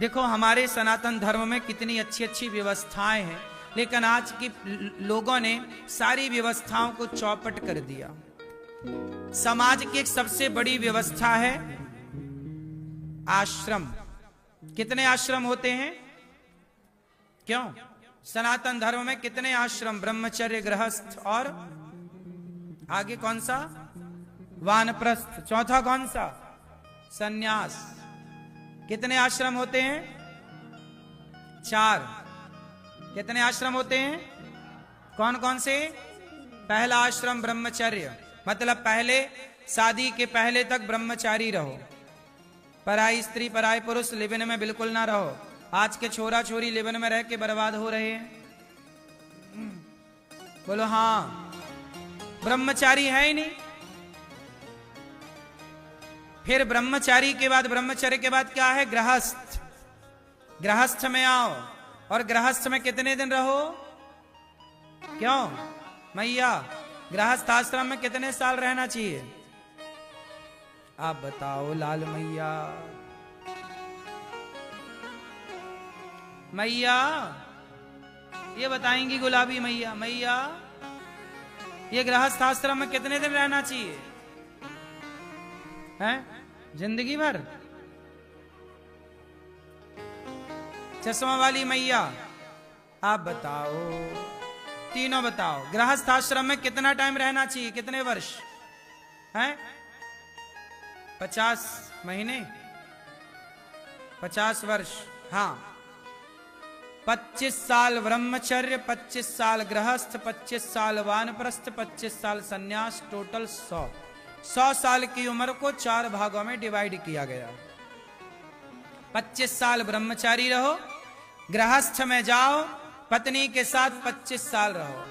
देखो हमारे सनातन धर्म में कितनी अच्छी अच्छी व्यवस्थाएं हैं, लेकिन आज की लोगों ने सारी व्यवस्थाओं को चौपट कर दिया। समाज की एक सबसे बड़ी व्यवस्था है आश्रम। कितने आश्रम होते हैं? क्यों? सनातन धर्म में कितने आश्रम? ब्रह्मचर्य, गृहस्थ और आगे कौन सा? वानप्रस्थ। चौथा कौन सा? सन्यास। कितने आश्रम होते हैं? 4। कितने आश्रम होते हैं? कौन कौन से? पहला आश्रम ब्रह्मचर्य, मतलब पहले शादी के पहले तक ब्रह्मचारी रहो, पराई स्त्री पराई पुरुष लिविन में बिल्कुल ना रहो। आज के छोरा छोरी लिविन में रह के बर्बाद हो रहे हैं। बोलो हाँ, ब्रह्मचारी है ही नहीं। फिर ब्रह्मचारी के बाद, ब्रह्मचर्य के बाद क्या है? गृहस्थ। गृहस्थ में आओ, और गृहस्थ में कितने दिन रहो? क्यों मैया, गृहस्थ आश्रम में कितने साल रहना चाहिए? आप बताओ लाल मैया। मैया ये बताएंगी गुलाबी मैया। मैया ये गृहस्थ आश्रम में कितने दिन रहना चाहिए? हैं? जिंदगी भर? चश्मा वाली मैया आप बताओ, तीनों बताओ, गृहस्थ आश्रम में कितना टाइम रहना चाहिए? कितने वर्ष हैं? 50 महीने, 50 वर्ष। हाँ, 25 साल ब्रह्मचर्य, 25 साल गृहस्थ, 25 साल वानप्रस्थ, 25 साल सन्यास, टोटल 100 साल की उम्र को 4 भागों में डिवाइड किया गया। 25 साल ब्रह्मचारी रहो, गृहस्थ में जाओ, पत्नी के साथ 25 साल रहो,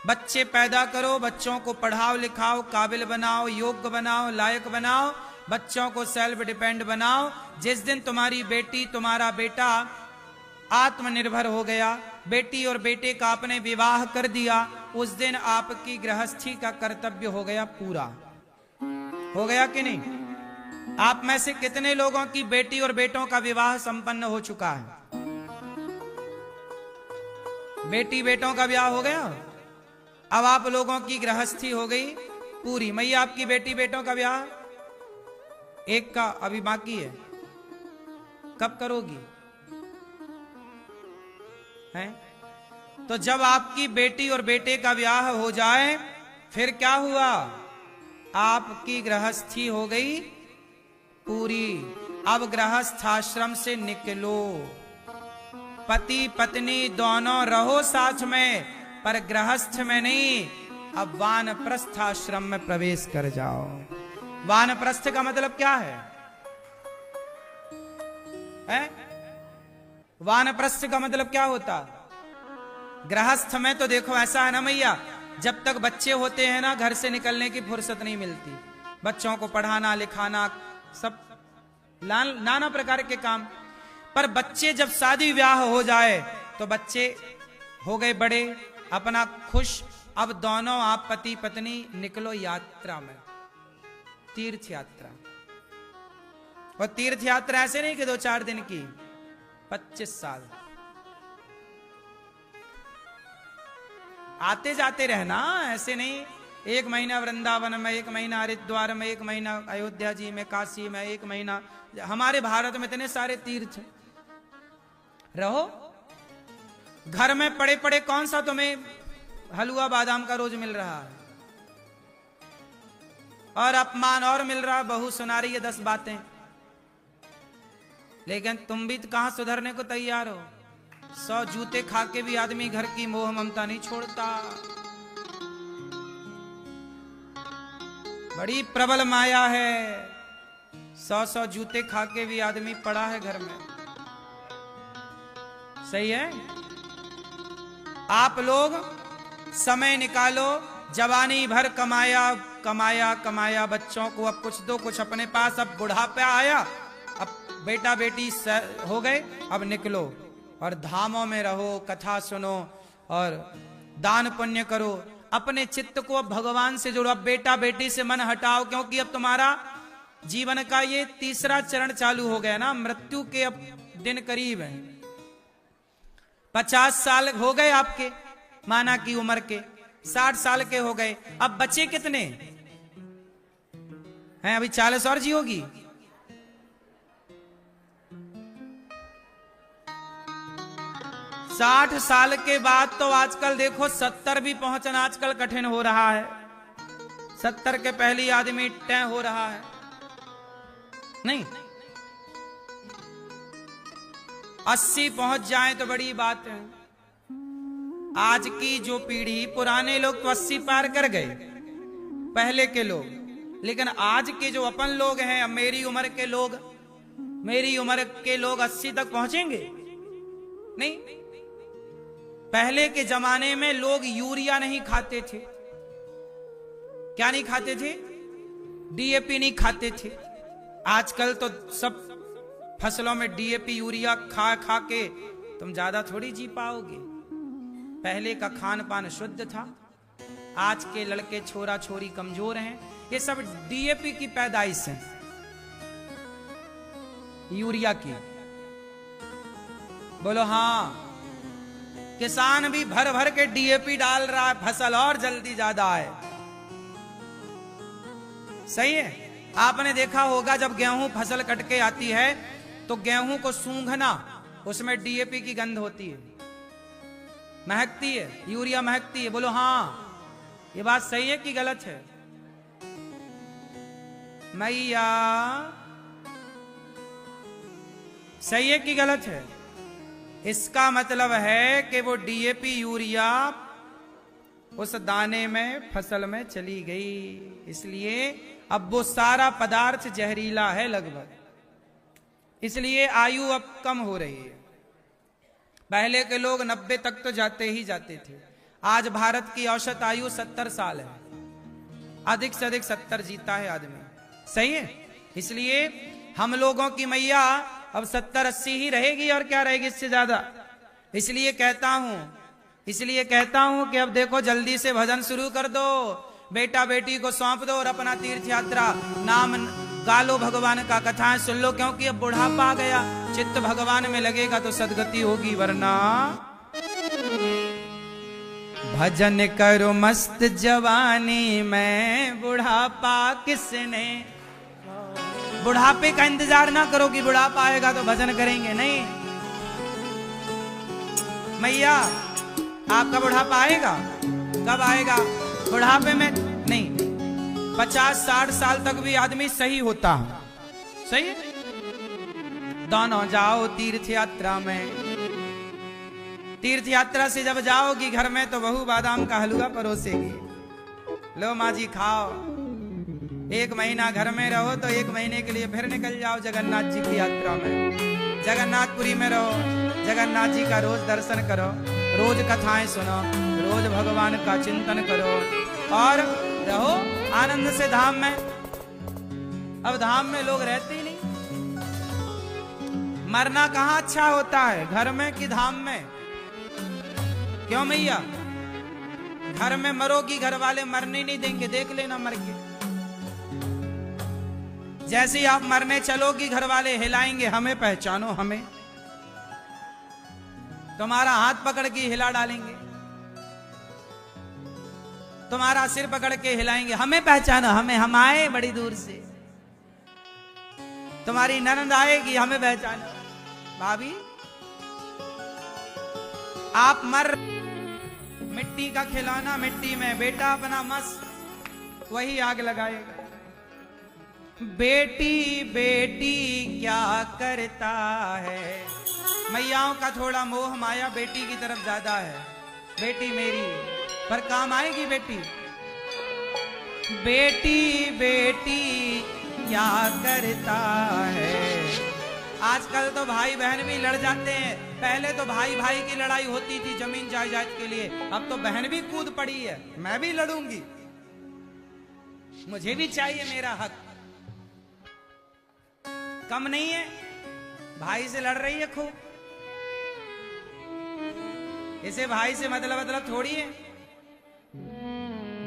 बच्चे पैदा करो, बच्चों को पढ़ाओ लिखाओ, काबिल बनाओ, योग्य बनाओ, लायक बनाओ, बच्चों को सेल्फ डिपेंड बनाओ। जिस दिन तुम्हारी बेटी तुम्हारा बेटा आत्मनिर्भर हो गया, बेटी और बेटे का आपने विवाह कर दिया, उस दिन आपकी गृहस्थी का कर्तव्य हो गया पूरा। हो गया कि नहीं? आप में से कितने लोगों की बेटी और बेटों का विवाह संपन्न हो चुका है? बेटी बेटों का विवाह हो गया, अब आप लोगों की गृहस्थी हो गई पूरी। मैया आपकी बेटी बेटों का विवाह एक का अभी बाकी है, कब करोगी? हैं? तो जब आपकी बेटी और बेटे का विवाह हो जाए, फिर क्या हुआ? आपकी गृहस्थी हो गई पूरी। अब गृहस्थ आश्रम से निकलो, पति पत्नी दोनों रहो साथ में, पर गृहस्थ में नहीं। अब वानप्रस्थ आश्रम में प्रवेश कर जाओ। वानप्रस्थ का मतलब क्या है? वानप्रस्थ का मतलब क्या होता? गृहस्थ में तो देखो ऐसा है ना मैया, जब तक बच्चे होते हैं ना, घर से निकलने की फुर्सत नहीं मिलती। बच्चों को पढ़ाना लिखाना, सब नाना प्रकार के काम। पर बच्चे जब शादी ब्याह हो जाए तो बच्चे हो गए बड़े, अपना खुश। अब दोनों आप पति पत्नी निकलो यात्रा में, तीर्थ यात्रा। और तीर्थ यात्रा ऐसे नहीं कि 2-4 दिन की, 25 साल आते जाते रहना, ऐसे नहीं। 1 महीना वृंदावन में, 1 महीना हरिद्वार में, 1 महीना अयोध्या जी में, काशी में, 1 महीना। हमारे भारत में इतने सारे तीर्थ रहो। घर में पड़े पड़े कौन सा तुम्हें हलवा बादाम का रोज मिल रहा है, और अपमान और मिल रहा है, बहू सुना रही है 10 बातें, लेकिन तुम भी तो कहां सुधरने को तैयार हो। 100 जूते खा के भी आदमी घर की मोह ममता नहीं छोड़ता। बड़ी प्रबल माया है। 100 जूते खा के भी आदमी पड़ा है घर में। सही है? आप लोग समय निकालो, जवानी भर कमाया कमाया कमाया, बच्चों को अब कुछ दो, कुछ अपने पास। अब बुढ़ापा आया, अब बेटा बेटी हो गए, अब निकलो और धामों में रहो, कथा सुनो और दान पुण्य करो। अपने चित्त को अब भगवान से जोड़ो। अब बेटा बेटी से मन हटाओ, क्योंकि अब तुम्हारा जीवन का ये तीसरा चरण चालू हो गया ना, मृत्यु के अब दिन करीब है। 50 साल हो गए आपके माना की उम्र के, 60 साल के हो गए, अब बचे कितने हैं? अभी 40 और जी होगी। साठ साल के बाद तो आजकल देखो 70 भी पहुंचना आजकल कठिन हो रहा है। 70 के पहली आदमी तय हो रहा है नहीं, 80 पहुंच जाए तो बड़ी बात है। आज की जो पीढ़ी, पुराने लोग तो 80 पार कर गए पहले के लोग, लेकिन आज के जो अपन लोग हैं, अब मेरी उम्र के लोग 80 तक पहुंचेंगे नहीं। पहले के जमाने में लोग यूरिया नहीं खाते थे। क्या नहीं खाते थे? डीएपी नहीं खाते थे। आजकल तो सब फसलों में डीएपी यूरिया खा खा के तुम ज्यादा थोड़ी जी पाओगे। पहले का खान पान शुद्ध था। आज के लड़के छोरा छोरी कमजोर हैं, ये सब डीएपी की पैदाइश है, यूरिया की। बोलो हाँ। किसान भी भर भर के डीएपी डाल रहा है, फसल और जल्दी ज्यादा है। सही है। आपने देखा होगा जब गेहूं फसल कट के आती है तो गेहूं को सूंघना, उसमें डीएपी की गंध होती है, महकती है, यूरिया महकती है। बोलो हाँ, ये बात सही है कि गलत है? मैया सही है कि गलत है? इसका मतलब है कि वो डीएपी यूरिया उस दाने में, फसल में चली गई, इसलिए अब वो सारा पदार्थ जहरीला है लगभग, इसलिए आयु अब कम हो रही है। पहले के लोग 90 तक तो जाते ही जाते थे। आज भारत की औसत आयु 70 साल है, अधिक से अधिक 70 जीता है आदमी। सही है। इसलिए हम लोगों की मैया अब 70-80 ही रहेगी, और क्या रहेगी इससे ज्यादा। इसलिए कहता हूं कि अब देखो जल्दी से भजन शुरू कर दो, बेटा बेटी को सौंप दो और अपना तीर्थ यात्रा नाम गा लो, भगवान का कथाएं सुन लो, क्योंकि अब बुढ़ापा आ गया। चित्त भगवान में लगेगा तो सदगति होगी, वरना भजन करो मस्त जवानी में, बुढ़ापा किसने। बुढ़ापे का इंतजार ना करो कि बुढ़ापा आएगा तो भजन करेंगे, नहीं मैया। आपका बुढ़ापा आएगा, कब आएगा? बुढ़ापे में नहीं, 50-60 साल तक भी आदमी सही होता है। सही है। दोनों जाओ तीर्थ यात्रा में। तीर्थ यात्रा से जब जाओगी घर में तो बहू बादाम का हलवा परोसेगी, लो माँ जी खाओ। 1 महीना घर में रहो तो 1 महीने के लिए फिर निकल जाओ जगन्नाथ जी की यात्रा में। जगन्नाथपुरी में रहो, जगन्नाथ जी का रोज दर्शन करो, रोज कथाएं सुनो, रोज भगवान का चिंतन करो और रहो आनंद से धाम में। अब धाम में लोग रहते ही नहीं। मरना कहाँ अच्छा होता है, घर में कि धाम में? क्यों मैया? घर में मरोगी, घर वाले मरने नहीं देंगे, देख लेना मर के। जैसे ही आप मरने चलोगी घर वाले हिलाएंगे, हमें पहचानो, हमें। तुम्हारा हाथ पकड़ के हिला डालेंगे, तुम्हारा सिर पकड़ के हिलाएंगे, हमें पहचानो, हमें, हम आए बड़ी दूर से। तुम्हारी ननद आएगी, हमें पहचानो, भाभी आप मर। मिट्टी का खिलौना मिट्टी में, बेटा अपना मस्त वही आग लगाएगा। बेटी बेटी क्या करता है। मैयाओं का थोड़ा मोह माया बेटी की तरफ ज्यादा है। बेटी मेरी पर काम आएगी बेटी। बेटी बेटी क्या करता है। आजकल तो भाई बहन भी लड़ जाते हैं। पहले तो भाई भाई की लड़ाई होती थी जमीन जायदाद के लिए, अब तो बहन भी कूद पड़ी है। मैं भी लड़ूंगी, मुझे भी चाहिए मेरा हक। कम नहीं है, भाई से लड़ रही है खूब। इसे भाई से मतलब थोड़ी है।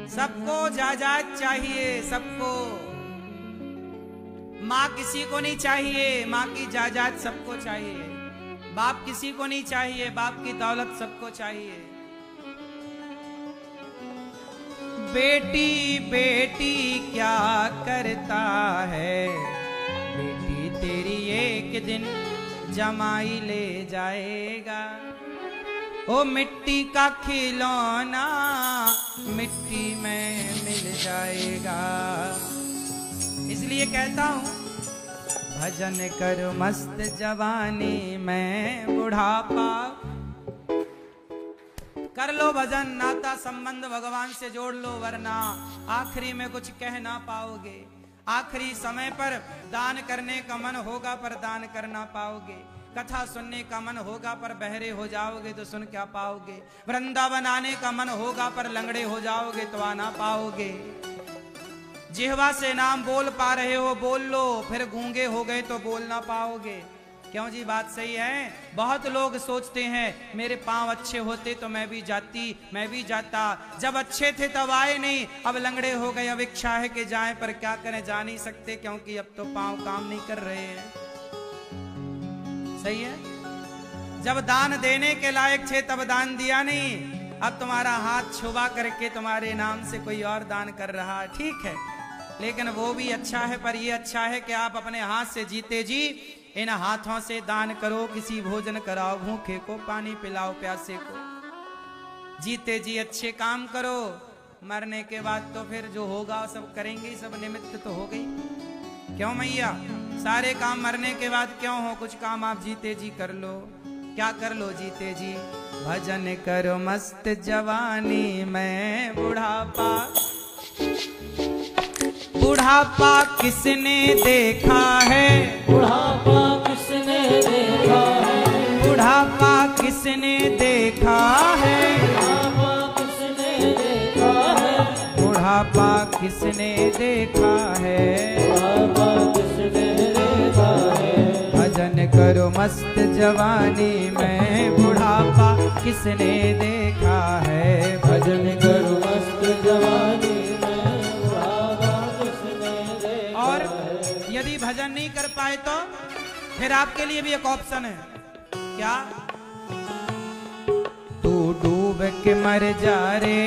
सबको जायदाद चाहिए, सबको। माँ किसी को नहीं चाहिए, माँ की जायदाद सबको चाहिए। बाप किसी को नहीं चाहिए, बाप की दौलत सबको चाहिए। बेटी बेटी क्या करता है, बेटी तेरी एक दिन जमाई ले जाएगा। ओ मिट्टी का खिलौना मिट्टी में मिल जाएगा। इसलिए कहता हूं भजन करो मस्त जवानी में बुढ़ापा। कर लो भजन, नाता संबंध भगवान से जोड़ लो, वरना आखिरी में कुछ कह ना पाओगे। आखिरी समय पर दान करने का मन होगा पर दान कर ना पाओगे। कथा सुनने का मन होगा पर बहरे हो जाओगे तो सुन क्या पाओगे। वृंदावन आने का मन होगा पर लंगड़े हो जाओगे तो आ ना पाओगे। जिह्वा से नाम बोल पा रहे हो बोल लो, फिर गूंगे हो गए तो बोल ना पाओगे। क्यों जी, बात सही है। बहुत लोग सोचते हैं मेरे पांव अच्छे होते तो मैं भी जाती, मैं भी जाता। जब अच्छे थे तब आए नहीं, अब लंगड़े हो गए, अब इच्छा है कि जाएं पर क्या करें, जा नहीं सकते क्योंकि अब तो पांव काम नहीं कर रहे हैं। सही है। जब दान देने के लायक थे तब दान दिया नहीं, अब तुम्हारा हाथ छुपा करके तुम्हारे नाम से कोई और दान कर रहा है। ठीक है, लेकिन वो भी अच्छा है, पर ये अच्छा है कि आप अपने हाथ से जीते जी इन हाथों से दान करो। किसी भोजन कराओ, भूखे को पानी पिलाओ, प्यासे को। जीते जी अच्छे काम करो, मरने के बाद तो फिर जो होगा सब करेंगे, सब निमित्त तो हो गई। क्यों मैया, सारे काम मरने के बाद क्यों हो, कुछ काम आप जीते जी कर लो। क्या कर लो जीते जी? भजन करो मस्त जवानी में बुढ़ापा। बुढ़ापा किसने देखा है, बुढ़ापा किसने देखा है, बुढ़ापा किसने देखा है, बुढ़ापा किसने देखा है, बुढ़ापा किसने देखा है, बुढ़ापा किसने देखा है। भजन करो मस्त जवानी में बुढ़ापा किसने देखा है, भजन करो मस्त जवानी में बुढ़ापा किसने देखा। और यदि भजन नहीं कर पाए तो फिर आपके लिए भी एक ऑप्शन है। क्या? तू डूब के मर जा रे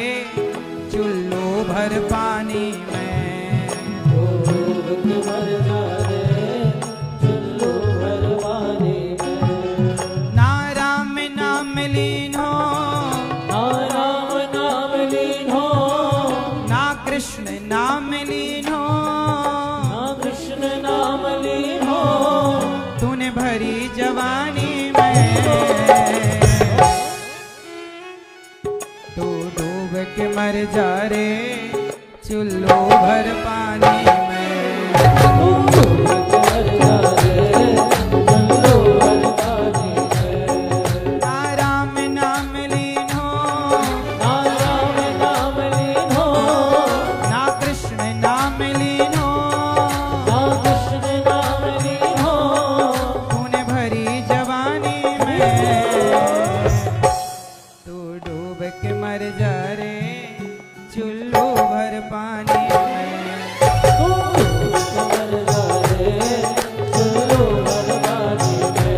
चुल्लू भर पानी में, तू डूब के मर जा रे चुल्लू भर पानी में। ना राम नाम लीन हो, ना राम नाम लीन हो, ना कृष्ण नाम लीन हो, ना कृष्ण नाम लीन हो, तूने भरी जवानी में। तू डूब के मर जा रे चुल्लू भर पानी में, तू डूब के मर जा रे चुल्लू भर पानी में। ना राम नाम लीन हो, ना राम नाम लीन हो, ना कृष्ण नाम लीन हो, ना कृष्ण नाम लीन हो, तूने भरी जवानी में। तू डूब के मर जा रे चुल्लू भर पानी में। तू डूब के मर जा रे चुल्लू भर पानी में।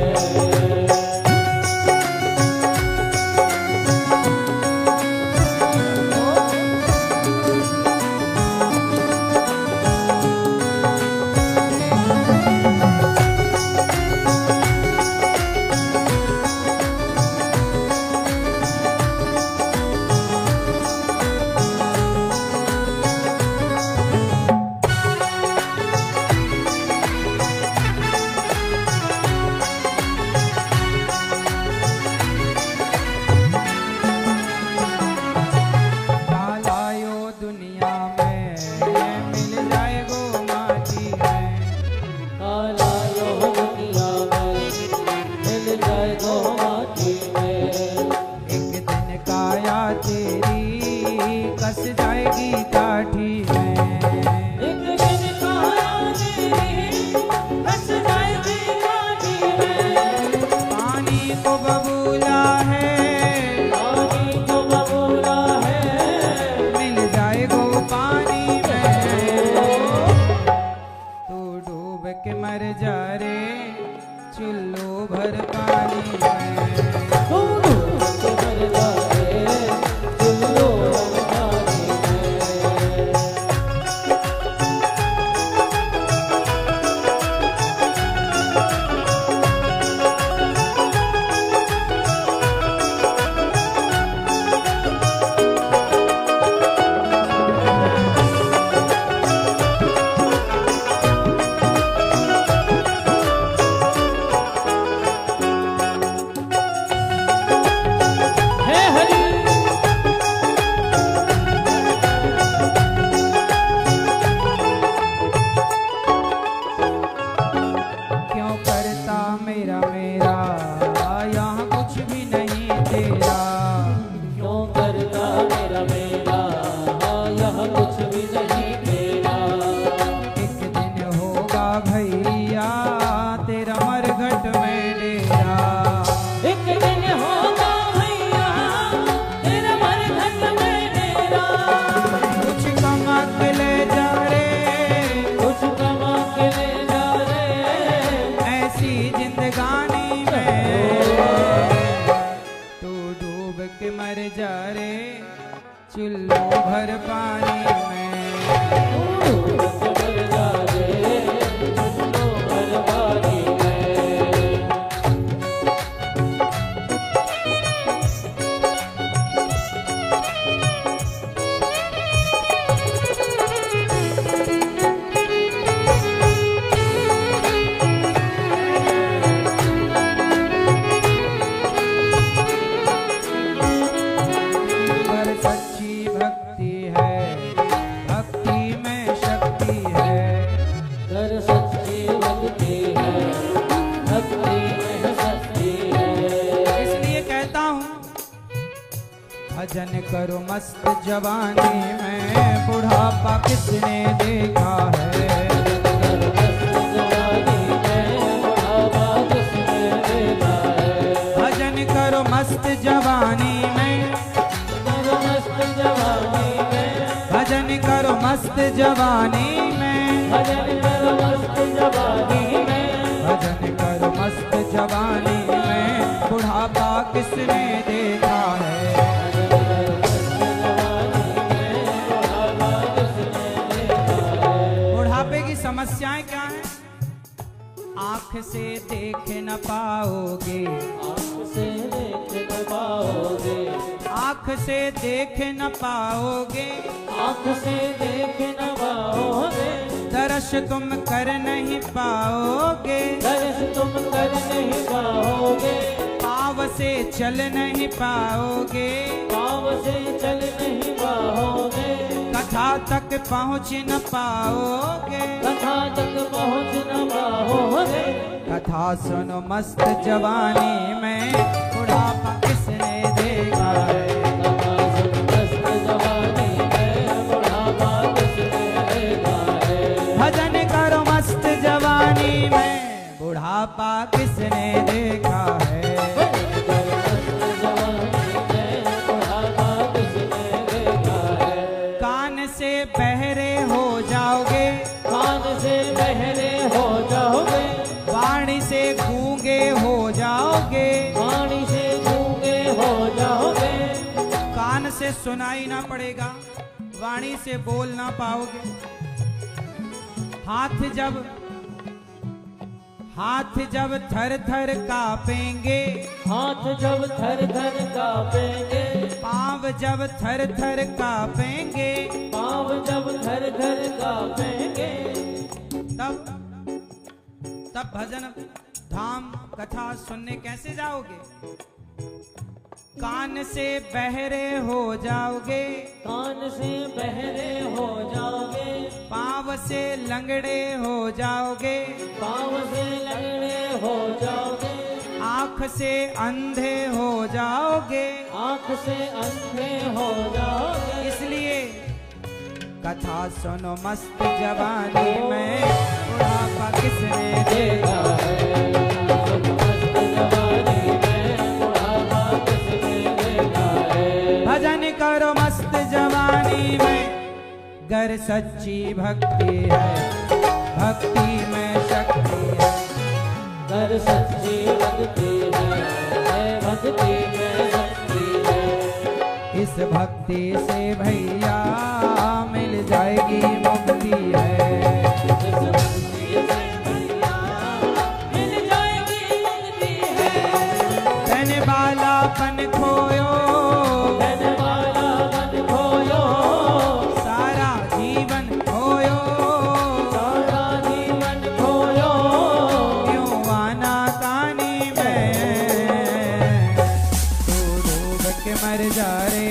लायो दुनिया में मिल जाए गो माटी में, काला यो दुनिया में मिल जाए गो माटी में। एक दिन काया तेरी कस जाएगी काठी में। एक दिन काया तेरी बस जाएगी माटी में। पानी को बबूला है, पानी को बबूला है, मिल जाए गो पानी में। तू डूब पानी में। चुल्लू भर पानी में। भजन करो मस्त जवानी में, बुढ़ापा किसने देखा है। भजन करो मस्त जवानी में, भजन करो मस्त जवानी में, भजन करो मस्त जवानी में, भजन करो मस्त जवानी में, बुढ़ापा किसने देखा है। समस्याएं क्या हैं? आँख से देख न पाओगे, आँख से देख न पाओगे, आँख से देख न पाओगे, आँख से देख न पाओगे, दर्श तुम कर नहीं पाओगे, दर्श तुम कर नहीं पाओगे, पाँव से चल नहीं पाओगे, पाँव से चल नहीं पाओगे, कथा तक पहुँच न पाओगे, कथा तक पहुँच न पाओगे। कथा सुनो मस्त जवानी में, बुढ़ापा किसने देखा है। कथा सुनो मस्त जवानी में, बुढ़ापा किसने देखा है। भजन करो मस्त जवानी में, बुढ़ापा किसने देखा है। बहरे हो जाओगे, कान से बहरे हो जाओगे, वाणी से गूंगे हो जाओगे, वाणी से गूंगे हो जाओगे। कान से सुनाई ना पड़ेगा, वाणी से बोल ना पाओगे। हाथ जब थर थर कांपेंगे, हाथ जब थर थर कांपेंगे, पाँव जब थर थर कांपेंगे, पाँव जब थर थर कांपेंगे, तब भजन धाम कथा सुनने कैसे जाओगे। कान से बहरे हो जाओगे, कान से बहरे हो जाओगे, पाँव से लंगड़े हो जाओगे, पाँव से लंगड़े हो जाओगे, आँख से अंधे हो जाओगे, आँख से अंधे हो जाओगे। इसलिए कथा सुनो मस्त जवानी में, बुढ़ापा किसने देखा है। भजन करो मस्त जवानी में, गर सच्ची भक्ति है, भक्ति में शक्ति है। पर सच्ची भक्ति है, भक्ति में शक्ति है। इस भक्ति से भैया मिल जाएगी मुक्ति है। इस भक्ति से भैया मिल जाएगी मुक्ति है। कहने वालापन खोयो, कहने वाला मन खोयो, सारा जीवन खोयो, सारा जीवन खोयो। क्यों आना तानी में, तू डूब के मर जा रे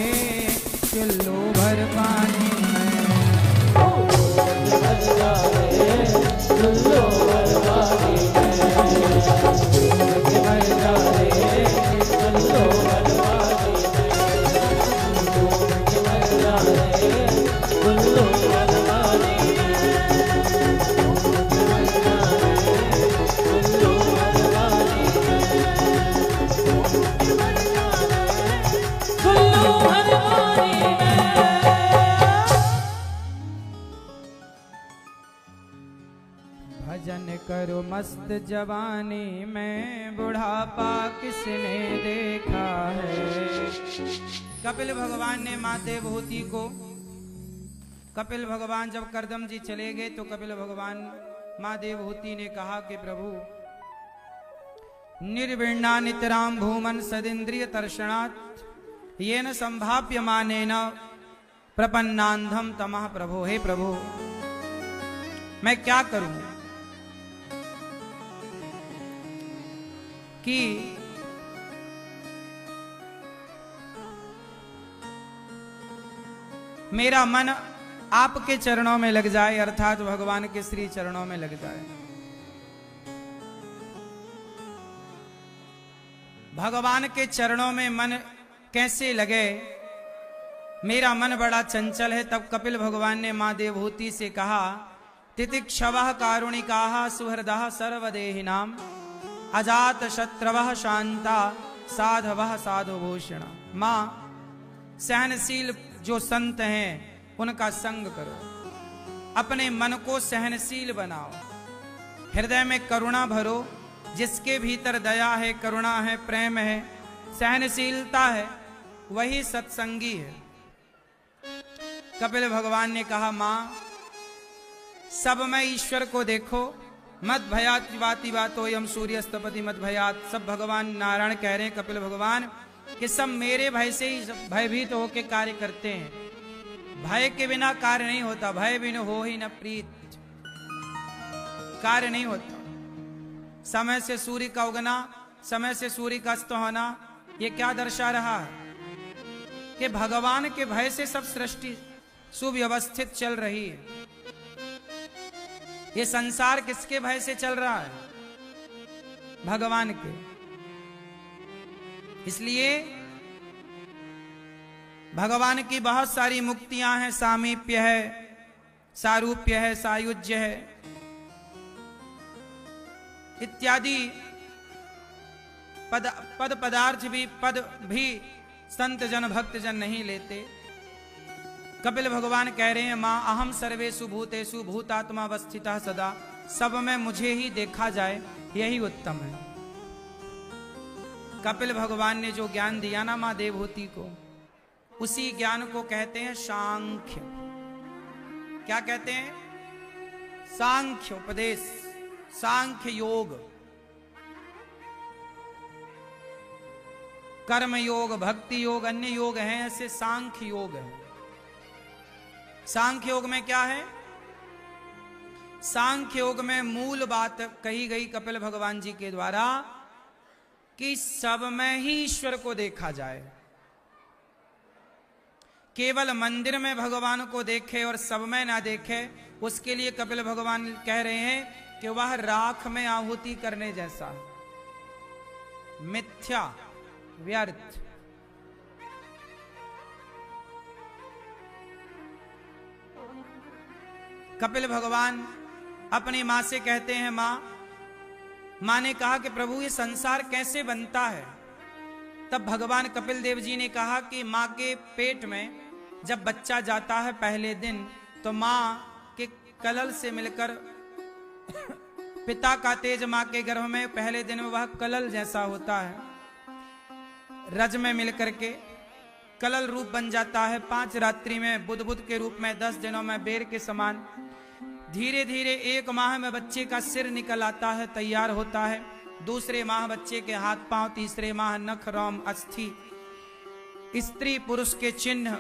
चुल्लू भर पानी में। मर जा रे चुल्लू भर पानी में, मर जा रे चुल्लू भर पानी में, मर जा रे चुल्लू भर पानी में, मर जा रे चुल्लू भर पानी में, मर जा रे चुल्लू भर पानी में। भजन करो मस्त जवानी में, बुढ़ापा किसने देखा है। कपिल भगवान ने माँ देवहूति को, कपिल भगवान जब करदम जी चले गए तो कपिल भगवान माँ देवहूति ने कहा कि प्रभु निर्विण्णा नितराम भूमन सदिंद्रिय तर्षणात् येन संभाव्य मानेन प्रपन्नांधम तमः। प्रभु हे प्रभु मैं क्या करूं कि मेरा मन आपके चरणों में लग जाए, अर्थात भगवान के श्री चरणों में लग जाए। भगवान के चरणों में मन कैसे लगे, मेरा मन बड़ा चंचल है। तब कपिल भगवान ने मां देवहूति से कहा, तितिक्षवः कारुणिकाः सुहृदः सर्वदेहिनां अजात शत्रवः शांता साधवः साधुभूषण। मां सहनशील जो संत हैं उनका संग करो, अपने मन को सहनशील बनाओ, हृदय में करुणा भरो। जिसके भीतर दया है, करुणा है, प्रेम है, सहनशीलता है, वही सत्संगी है। कपिल भगवान ने कहा, मां सब में ईश्वर को देखो, मत भयात वाति वातो यम सूर्यस्तपति मत भयात। सब भगवान नारायण कह रहे हैं कपिल भगवान कि सब मेरे भय से ही भयभीत होकर कार्य करते हैं। भय के बिना कार्य नहीं होता, भय बिना हो ही न प्रीत, कार्य नहीं होता। समय से सूर्य का उगना, समय से सूर्य का अस्त होना, ये क्या दर्शा रहा है कि भगवान के भय से सब सृष्टि सुव्यवस्थित चल रही है। ये संसार किसके भय से चल रहा है? भगवान के। इसलिए भगवान की बहुत सारी मुक्तियां हैं, सामीप्य है, सारूप्य है, सायुज्य है इत्यादि पद पदार्थ भी, पद भी संत जन भक्त जन नहीं लेते। कपिल भगवान कह रहे हैं, मां अहम सर्वेषु भूतेषु भूतात्मा अवस्थितः सदा। सब में मुझे ही देखा जाए, यही उत्तम है। कपिल भगवान ने जो ज्ञान दिया ना मां देवहूति को, उसी ज्ञान को कहते हैं सांख्य। क्या कहते हैं? सांख्य उपदेश, सांख्य योग, कर्म योग, भक्ति योग, अन्य योग हैं, ऐसे सांख्य योग है। सांख्य योग में क्या है? सांख्य योग में मूल बात कही गई कपिल भगवान जी के द्वारा कि सब में ही ईश्वर को देखा जाए। केवल मंदिर में भगवान को देखे और सब में ना देखे, उसके लिए कपिल भगवान कह रहे हैं कि वह राख में आहुति करने जैसा, मिथ्या, व्यर्थ। कपिल भगवान अपनी मां से कहते हैं, मां ने कहा कि प्रभु ये संसार कैसे बनता है? तब भगवान कपिल देव जी ने कहा कि मां के पेट में जब बच्चा जाता है पहले दिन, तो मां के कलल से मिलकर पिता का तेज मां के गर्भ में पहले दिन में वह कलल जैसा होता है, रज में मिलकर के कलल रूप बन जाता है। 5 रात्रि में बुध के रूप में, 10 दिनों में बेर के समान। धीरे धीरे 1 माह में बच्चे का सिर निकल आता है, तैयार होता है। दूसरे माह बच्चे के हाथ पांव, तीसरे माह नख रोम अस्थि स्त्री पुरुष के चिन्ह,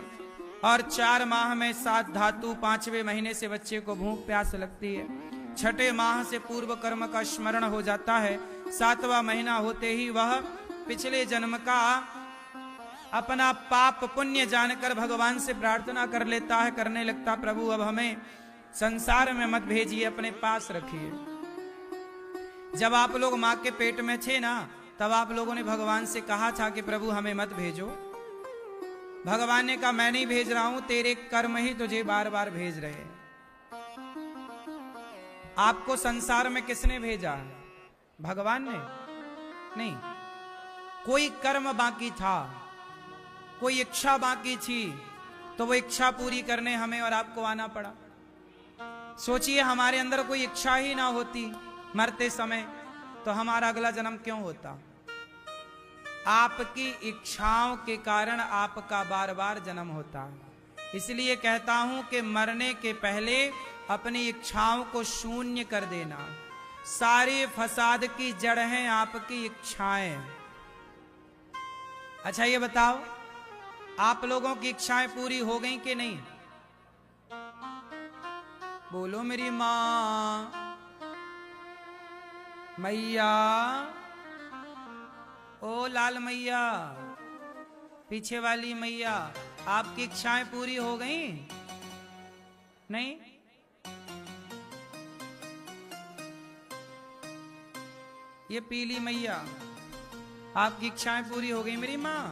और 4 माह में 7 धातु। 5वें महीने से बच्चे को भूख प्यास लगती है। 6ठे माह से पूर्व कर्म का स्मरण हो जाता है। 7वां महीना होते ही वह पिछले जन्म का अपना पाप पुण्य जानकर भगवान से प्रार्थना कर लेता है, करने लगता, प्रभु अब हमें संसार में मत भेजिए, अपने पास रखिए। जब आप लोग मां के पेट में थे ना, तब आप लोगों ने भगवान से कहा था कि प्रभु हमें मत भेजो। भगवान ने कहा मैं नहीं भेज रहा हूं, तेरे कर्म ही तुझे बार बार भेज रहे हैं। आपको संसार में किसने भेजा? भगवान ने नहीं। कोई कर्म बाकी था, कोई इच्छा बाकी थी, तो वो इच्छा पूरी करने हमें और आपको आना पड़ा। सोचिए हमारे अंदर कोई इच्छा ही ना होती मरते समय, तो हमारा अगला जन्म क्यों होता? आपकी इच्छाओं के कारण आपका बार बार जन्म होता है। इसलिए कहता हूं कि मरने के पहले अपनी इच्छाओं को शून्य कर देना। सारे फसाद की जड़ है आपकी इच्छाएं। अच्छा ये बताओ, आप लोगों की इच्छाएं पूरी हो गई कि नहीं? बोलो मेरी मां मैया, ओ लाल मैया, पीछे वाली मैया, आपकी इच्छाएं पूरी हो गई? नहीं? ये पीली मैया, आपकी इच्छाएं पूरी हो गई मेरी मां?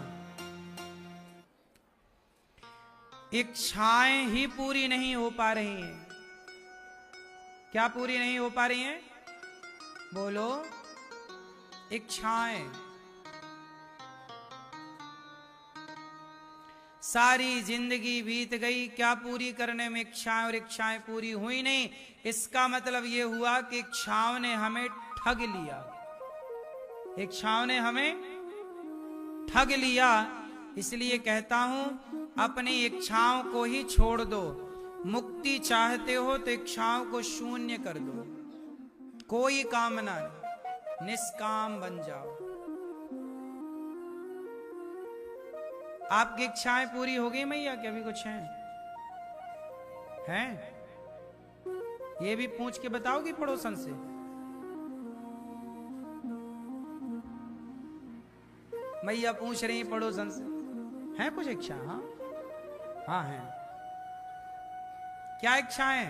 इच्छाएं ही पूरी नहीं हो पा रही हैं। क्या पूरी नहीं हो पा रही हैं? बोलो, इच्छाएं। सारी जिंदगी बीत गई, क्या पूरी करने में इच्छाएं, और इच्छाएं पूरी हुई नहीं। इसका मतलब यह हुआ कि इच्छाओं ने हमें ठग लिया। इच्छाओं ने हमें ठग लिया। इसलिए कहता हूं अपनी इच्छाओं को ही छोड़ दो। मुक्ति चाहते हो तो इच्छाओं को शून्य कर दो। कोई कामना नहीं, निष्काम बन जाओ। आपकी इच्छाएं पूरी हो गई मैया क्या? अभी कुछ हैं? ये भी पूछ के बताओगी पड़ोसन से? मैया पूछ रही पड़ोसन से, है कुछ इच्छा? हाँ हाँ है। क्या इच्छाएं?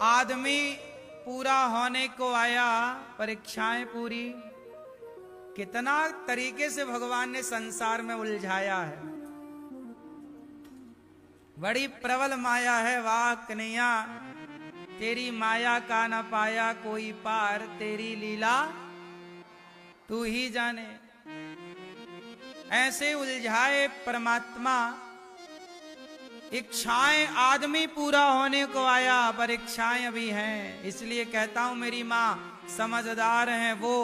आदमी पूरा होने को आया, पर इच्छाएं पूरी। कितना तरीके से भगवान ने संसार में उलझाया है। बड़ी प्रबल माया है वाह कन्हैया, तेरी माया का न पाया कोई पार, तेरी लीला तू ही जाने। ऐसे उलझाए परमात्मा। इच्छाएं, आदमी पूरा होने को आया पर इच्छाएं अभी हैं। इसलिए कहता हूं मेरी मां, समझदार हैं वो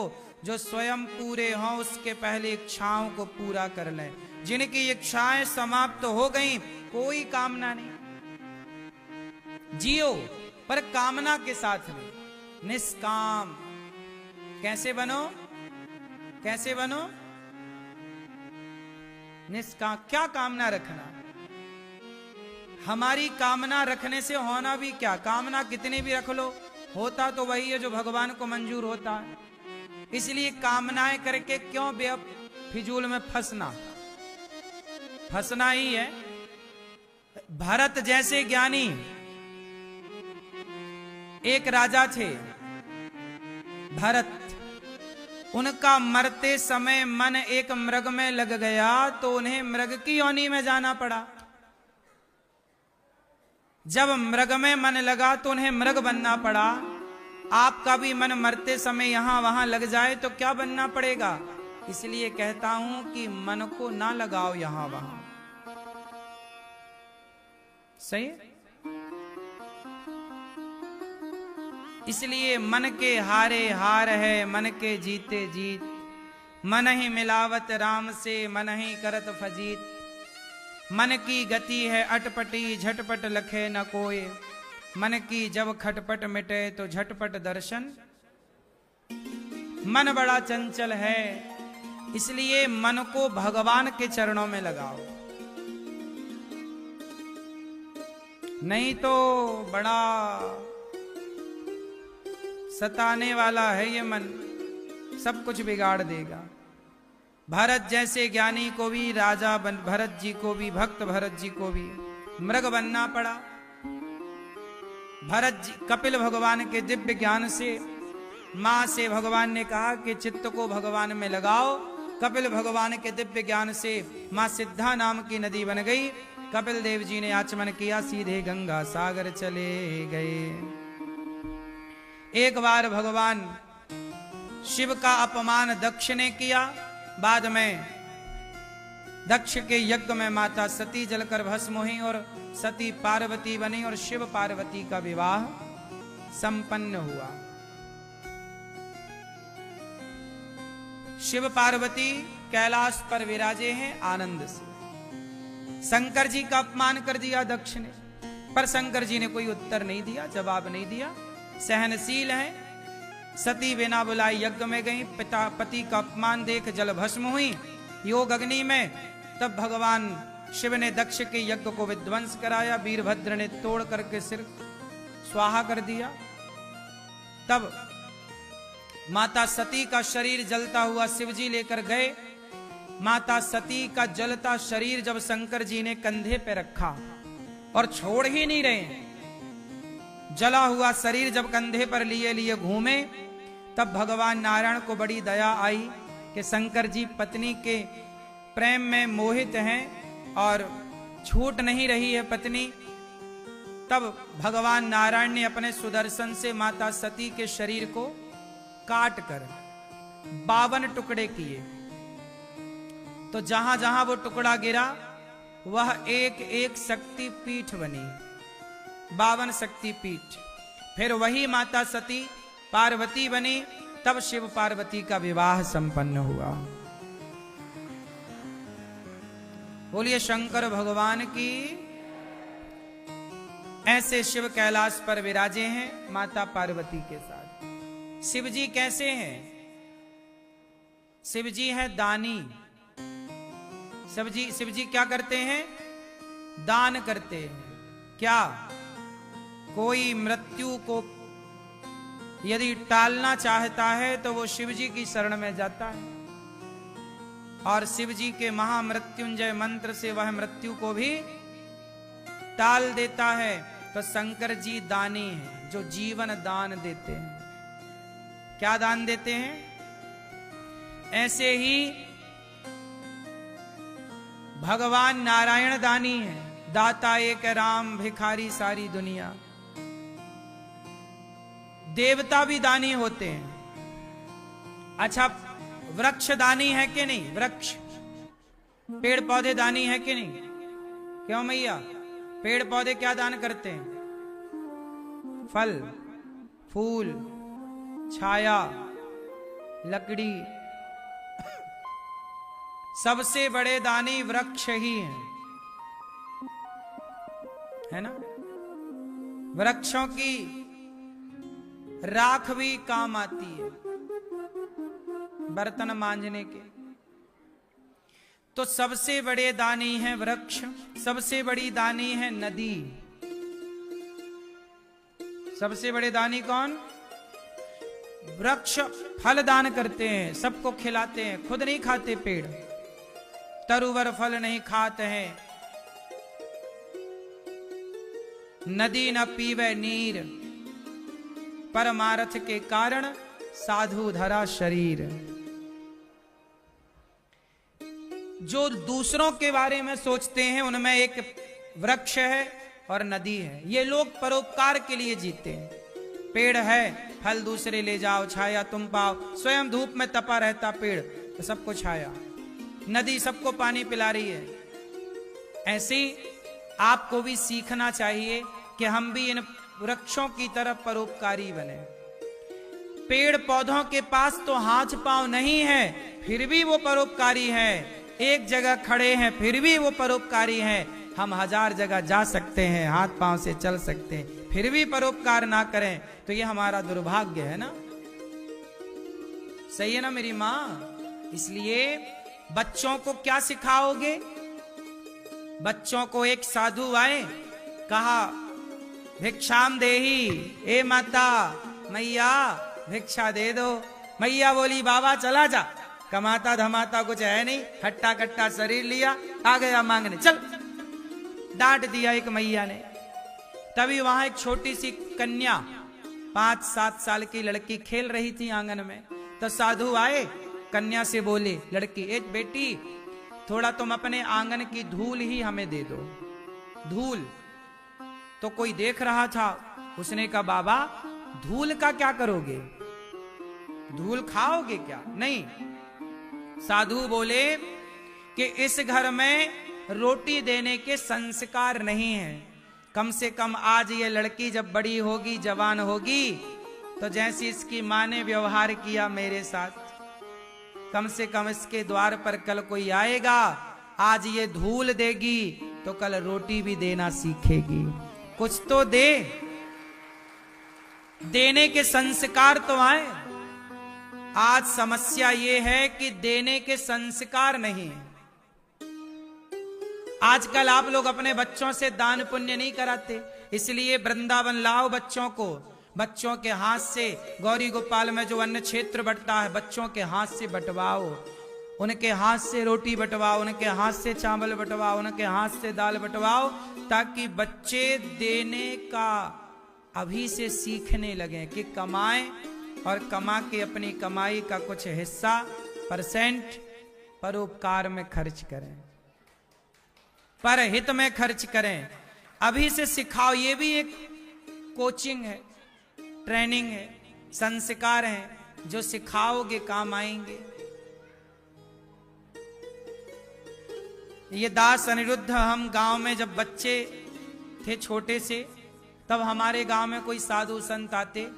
जो स्वयं पूरे हों, उसके पहले इच्छाओं को पूरा कर लें। जिनकी इच्छाएं समाप्त हो गई, कोई कामना नहीं। जियो पर कामना के साथ में, निष्काम। कैसे बनो? कैसे बनो? निष्काम। क्या कामना रखना? हमारी कामना रखने से होना भी क्या? कामना कितनी भी रख लो, होता तो वही है जो भगवान को मंजूर होता है। इसलिए कामनाएं करके क्यों बेफिजूल में फंसना? फंसना ही है। भरत जैसे ज्ञानी एक राजा थे, भरत। उनका मरते समय मन एक मृग में लग गया, तो उन्हें मृग की योनि में जाना पड़ा। जब मृग में मन लगा तो उन्हें मृग बनना पड़ा। आपका भी मन मरते समय यहां वहां लग जाए तो क्या बनना पड़ेगा? इसलिए कहता हूं कि मन को ना लगाओ यहां वहां। सही? इसलिए मन के हारे हार है, मन के जीते जीत। मन ही मिलावत राम से, मन ही करत फजीत। मन की गति है अटपटी, झटपट लखे न कोय। मन की जब खटपट मिटे तो झटपट दर्शन। मन बड़ा चंचल है, इसलिए मन को भगवान के चरणों में लगाओ, नहीं तो बड़ा सताने वाला है ये मन, सब कुछ बिगाड़ देगा। भरत जैसे ज्ञानी को भी, राजा भरत जी को भी, भक्त भरत जी को भी मृग बनना पड़ा। भरत जी कपिल भगवान के दिव्य ज्ञान से, मां से भगवान ने कहा कि चित्त को भगवान में लगाओ। कपिल भगवान के दिव्य ज्ञान से मां सिद्धा नाम की नदी बन गई। कपिल देव जी ने आचमन किया, सीधे गंगा सागर चले गए। एक बार भगवान शिव का अपमान दक्ष ने किया। बाद में दक्ष के यज्ञ में माता सती जलकर भस्म हुई और सती पार्वती बनी और शिव पार्वती का विवाह संपन्न हुआ। शिव पार्वती कैलाश पर विराजे हैं आनंद से। शंकर जी का अपमान कर दिया दक्ष ने, पर शंकर जी ने कोई उत्तर नहीं दिया, जवाब नहीं दिया, सहनशील हैं। सती बिना बुलाए यज्ञ में गई, पति का अपमान देख जल भस्म हुई योग अग्नि में। तब भगवान शिव ने दक्ष के यज्ञ को विध्वंस कराया, वीरभद्र ने तोड़ करके सिर स्वाहा कर दिया। तब माता सती का शरीर जलता हुआ शिवजी लेकर गए। माता सती का जलता शरीर जब शंकर जी ने कंधे पे रखा और छोड़ ही नहीं रहे, जला हुआ शरीर जब कंधे पर लिए लिए घूमे, तब भगवान नारायण को बड़ी दया आई कि शंकर जी पत्नी के प्रेम में मोहित हैं और छूट नहीं रही है पत्नी। तब भगवान नारायण ने अपने सुदर्शन से माता सती के शरीर को काट कर 52 टुकड़े किए। तो जहां जहां वो टुकड़ा गिरा वह एक एक शक्ति पीठ बनी, 52 शक्ति पीठ। फिर वही माता सती पार्वती बनी। तब शिव पार्वती का विवाह संपन्न हुआ। बोलिए शंकर भगवान की। ऐसे शिव कैलाश पर विराजे हैं माता पार्वती के साथ। शिव जी कैसे हैं? शिव जी है दानी। शिव जी क्या करते हैं? दान करते हैं। क्या? कोई मृत्यु को यदि टालना चाहता है तो वो शिव जी की शरण में जाता है और शिव जी के महामृत्युंजय मंत्र से वह मृत्यु को भी टाल देता है। तो शंकर जी दानी हैं जो जीवन दान देते हैं। क्या दान देते हैं? ऐसे ही भगवान नारायण दानी है, दाता एक राम, भिखारी सारी दुनिया। देवता भी दानी होते हैं। अच्छा, वृक्ष दानी है कि नहीं? वृक्ष, पेड़ पौधे दानी है कि नहीं? क्यों मैया? पेड़ पौधे क्या दान करते हैं? फल, फूल, छाया, लकड़ी। सबसे बड़े दानी वृक्ष ही हैं, है ना? वृक्षों की राख भी काम आती है बर्तन मांजने के। तो सबसे बड़े दानी है वृक्ष, सबसे बड़ी दानी है नदी। सबसे बड़े दानी कौन? वृक्ष फल दान करते हैं, सबको खिलाते हैं, खुद नहीं खाते पेड़। तरुवर फल नहीं खाते हैं। नदी न पीवे नीर, परमार्थ के कारण साधु धरा शरीर। जो दूसरों के बारे में सोचते हैं उनमें एक वृक्ष है और नदी है। ये लोग परोपकार के लिए जीते हैं। पेड़ है, फल दूसरे ले जाओ, छाया तुम पाओ। स्वयं धूप में तपा रहता पेड़ तो सबको छाया, नदी सबको पानी पिला रही है। ऐसे आपको भी सीखना चाहिए कि हम भी इन वृक्षों की तरह परोपकारी बने। पेड़ पौधों के पास तो हाथ पांव नहीं है, फिर भी वो परोपकारी है। एक जगह खड़े हैं, फिर भी वो परोपकारी हैं। हम 1000 जगह जा सकते हैं, हाथ पांव से चल सकते हैं, फिर भी परोपकार ना करें तो ये हमारा दुर्भाग्य है ना। सही है ना मेरी माँ? इसलिए बच्चों को क्या सिखाओगे? बच्चों को एक साधु आए, कहा भिक्षाम देही, ए माता मैया भिक्षा दे दो। मैया बोली बाबा चला जा, कमाता धमाता कुछ है नहीं, हट्टा कट्टा शरीर लिया, आ गया मांगने, चल। डांट दिया एक मैया ने। तभी वहां एक छोटी सी कन्या 5-7 साल की लड़की खेल रही थी आंगन में। तो साधु आए, कन्या से बोले, लड़की एक बेटी थोड़ा तुम अपने आंगन की धूल ही हमें दे दो। धूल तो कोई देख रहा था, उसने कहा बाबा धूल का क्या करोगे, धूल खाओगे क्या? नहीं। साधु बोले कि इस घर में रोटी देने के संस्कार नहीं है। कम से कम आज ये लड़की जब बड़ी होगी, जवान होगी, तो जैसी इसकी माँ ने व्यवहार किया मेरे साथ, कम से कम इसके द्वार पर कल कोई आएगा, आज ये धूल देगी तो कल रोटी भी देना सीखेगी। कुछ तो दे, देने के संस्कार तो आए। आज समस्या ये है कि देने के संस्कार नहीं है। आजकल आप लोग अपने बच्चों से दान पुण्य नहीं कराते, इसलिए वृंदावन लाओ बच्चों को, बच्चों के हाथ से गौरी गोपाल में जो अन्न क्षेत्र बंटता है बच्चों के हाथ से बंटवाओ, उनके हाथ से रोटी बंटवाओ, उनके हाथ से चावल बंटवाओ, उनके हाथ से दाल बंटवाओ, ताकि बच्चे देने का अभी से सीखने लगे कि कमाएं और कमा के अपनी कमाई का कुछ हिस्सा % परोपकार में खर्च करें, पर हित में खर्च करें। अभी से सिखाओ, ये भी एक कोचिंग है, ट्रेनिंग है, संस्कार है, जो सिखाओगे काम आएंगे। ये दास अनिरुद्ध, हम गांव में जब बच्चे थे छोटे से, तब हमारे गांव में कोई साधु संत आते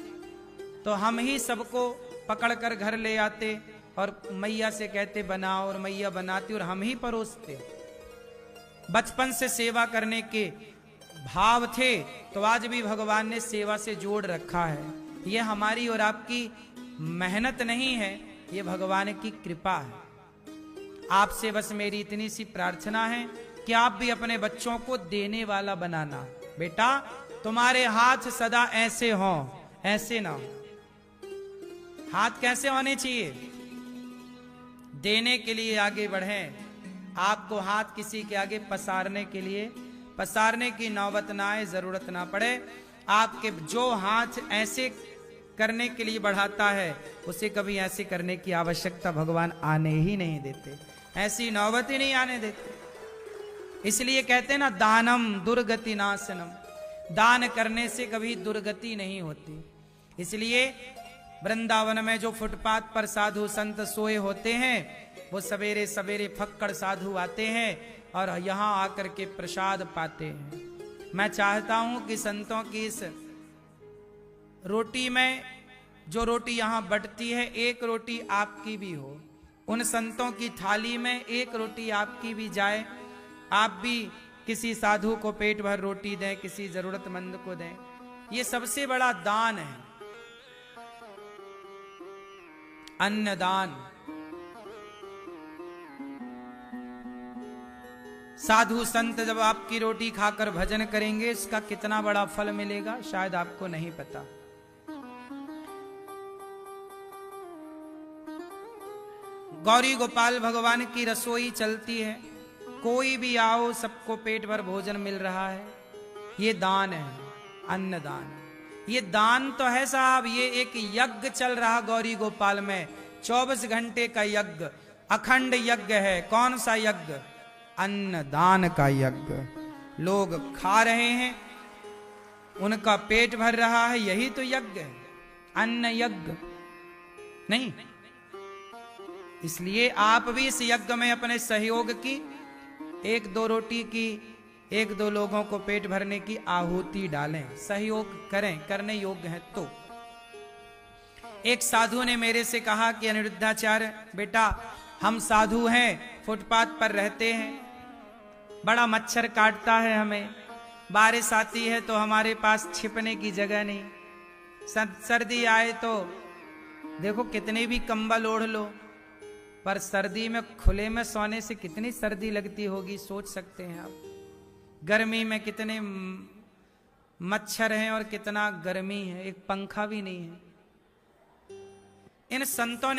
तो हम ही सबको पकड़कर घर ले आते और मैया से कहते बनाओ, और मैया बनाती और हम ही परोसते। बचपन से सेवा करने के भाव थे, तो आज भी भगवान ने सेवा से जोड़ रखा है। ये हमारी और आपकी मेहनत नहीं है, ये भगवान की कृपा है। आपसे बस मेरी इतनी सी प्रार्थना है कि आप भी अपने बच्चों को देने वाला बनाना। बेटा तुम्हारे हाथ सदा ऐसे हों, ऐसे ना हो। हाथ कैसे होने चाहिए? देने के लिए आगे बढ़ें। आपको हाथ किसी के आगे पसारने के लिए, पसारने की नौबत ना आए, जरूरत ना पड़े। आपके जो हाथ ऐसे करने के लिए बढ़ाता है, उसे कभी ऐसे करने की आवश्यकता भगवान आने ही नहीं देते, ऐसी नौबत ही नहीं आने देते। इसलिए कहते हैं ना, दानम दुर्गति नाशनम, दान करने से कभी दुर्गति नहीं होती। इसलिए वृंदावन में जो फुटपाथ पर साधु संत सोए होते हैं, वो सवेरे सवेरे फक्कड़ साधु आते हैं और यहाँ आकर के प्रसाद पाते हैं। मैं चाहता हूं कि संतों की इस रोटी में, जो रोटी यहाँ बंटती है, एक रोटी आपकी भी हो। उन संतों की थाली में एक रोटी आपकी भी जाए। आप भी किसी साधु को पेट भर रोटी दें, किसी जरूरतमंद को दें। ये सबसे बड़ा दान है, अन्नदान। साधु संत जब आपकी रोटी खाकर भजन करेंगे, इसका कितना बड़ा फल मिलेगा शायद आपको नहीं पता। गौरी गोपाल भगवान की रसोई चलती है, कोई भी आओ सबको पेट भर भोजन मिल रहा है। ये दान है, अन्नदान। ये दान तो है साहब, ये एक यज्ञ चल रहा गौरी गोपाल में, 24 घंटे का यज्ञ, अखंड यज्ञ है। कौन सा यज्ञ? अन्नदान का यज्ञ। लोग खा रहे हैं, उनका पेट भर रहा है, यही तो यज्ञ है, अन्न यज्ञ नहीं। इसलिए आप भी इस यज्ञ में अपने सहयोग की, 1-2 रोटी की, 1-2 लोगों को पेट भरने की आहुति डालें, सहयोग करें, करने योग्य है तो। एक साधु ने मेरे से कहा कि अनिरुद्धाचार्य बेटा, हम साधु हैं, फुटपाथ पर रहते हैं, बड़ा मच्छर काटता है हमें, बारिश आती है तो हमारे पास छिपने की जगह नहीं, सर्दी आए तो देखो कितने भी कंबल ओढ़ लो, पर सर्दी में खुले में सोने से कितनी सर्दी लगती होगी, सोच सकते हैं आप। गर्मी में कितने मच्छर हैं और कितना गर्मी है, एक पंखा भी नहीं है। इन संतों ने